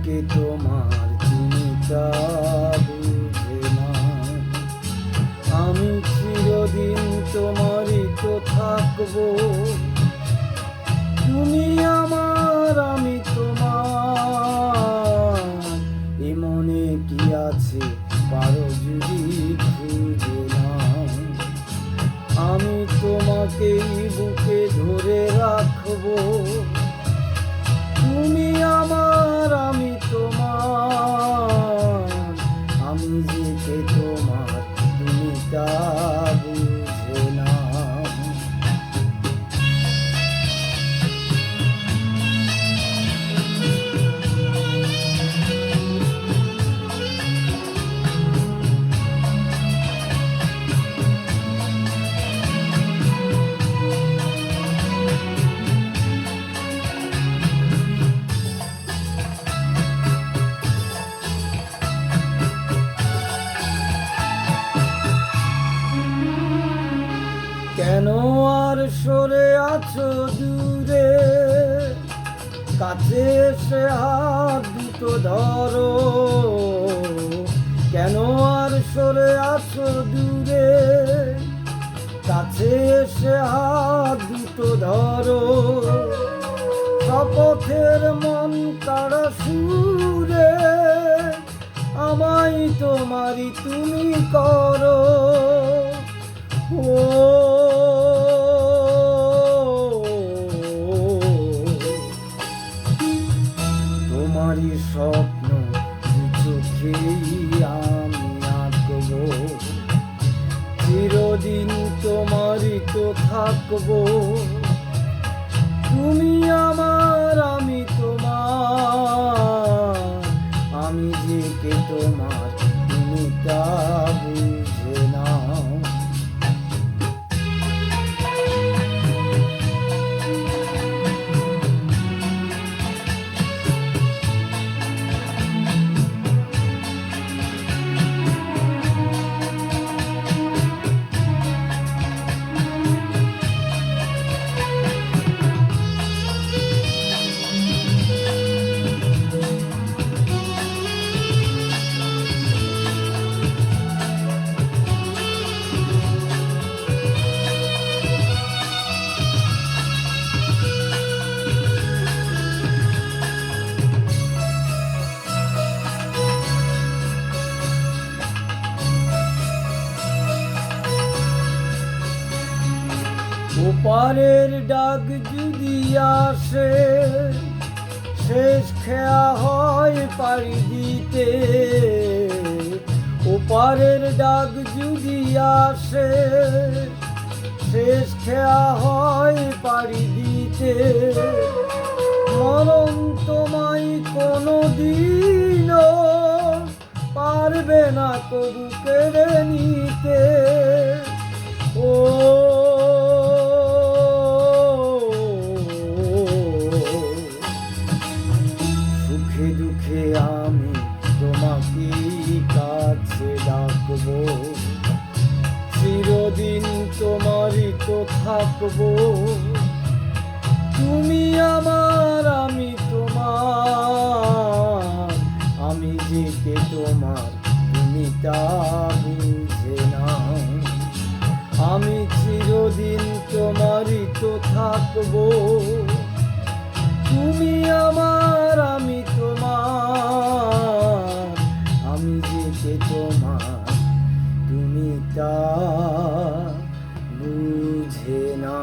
কে তোমার চিন্তা বুঝে না। আমি চিরদিন তোমারই তো থাকবো, তুমি আমার আমি তোমার। এ মনে কি আছে পারো যদি খুঁজে নাও, আমি তোমাকেই বুকে ধরে রাখবো, তুমি আমার আমি তোমার। আমি যে কে তোমার তুমি তা বুঝে না। কেন আর সরে আছো দূরে, কাছে এসে হাত দুটো ধরো। কেন আর সরে আছো দূরে, কাছে এসে হাত দুটো ধরো। শপথের মন কাড়া সুরে আমায় তোমারই তুমি করো। ও তোমারই স্বপ্ন চোখেই আমি আঁকবো, চিরদিন তোমারই তো থাকবো, তুমি আমার আমি তোমার। আমি যে কে তোমার তুমি তা বুঝে নাও। ওপারের ডাক যদি আসে, শেষ খেয়া হয় পাড়ি দিতে। ওপারের ডাক যদি আসে, শেষ খেয়া হয় পাড়ি দিতে। মরণ তোমায় কোনো দিনও পারবে না তবু কেড়ে নিতে। ও সুখে দুঃখে আমি তোমাকে কাছে ডাকবো, চিরদিন তোমারই তো থাকবো, তুমি আমার আমি তোমার। আমি যে কে তোমার তুমি তা বুঝে নাও। আমি চিরদিন তোমারই তো থাকবো, তুমি আমার আমি তোমার। আমি যে কে তোমার তুমি তা বুঝে না।